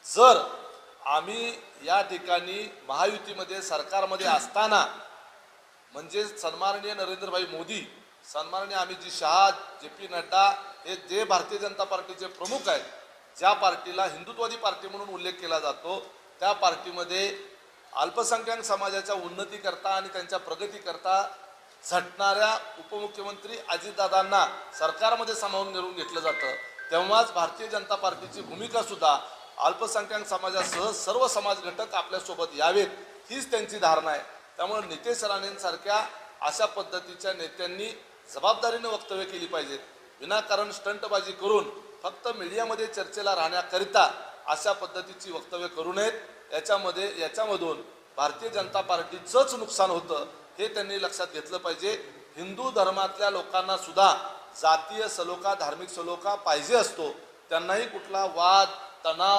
जर आम्ही या ठिकाणी महायुतीमध्ये सरकारमध्ये असताना म्हणजे सन्माननीय नरेंद्रभाई मोदी, सन्माननीय अमितजी शहा, JP नड्डा हे जे भारतीय जनता पार्टीचे प्रमुख आहेत, ज्या पार्टीला हिंदुत्ववादी पार्टी म्हणून उल्लेख केला जातो, त्या पार्टीमध्ये अल्पसंख्याक समाजाच्या उन्नतीकरता आणि त्यांच्या प्रगतीकरता झटणाऱ्या उपमुख्यमंत्री अजितदादांना सरकारमध्ये सामावून घेतलं जातं, तेव्हाच भारतीय जनता पार्टीची भूमिका सुद्धा अल्पसंख्याक समाजासह सर्व समाज घटक आपल्यासोबत यावेत हीच त्यांची धारणा आहे। त्यामुळे नितेश राणेंसारख्या अशा पद्धतीच्या नेत्यांनी जबाबदारीने वक्तव्य केली पाहिजेत। विनाकारण स्टंटबाजी करून फक्त मीडियामध्ये चर्चेला राहण्याकरिता अशा पद्धतीची वक्तव्य करू नयेत। याच्यामधून भारतीय जनता पार्टीचंच नुकसान होतं हे त्यांनी लक्षात घेतलं पाहिजे। हिंदू धर्मातल्या लोकांना सुद्धा जातीय सलोखा, धार्मिक सलोखा पाहिजे असतो। त्यांनाही कुठला वाद, तणाव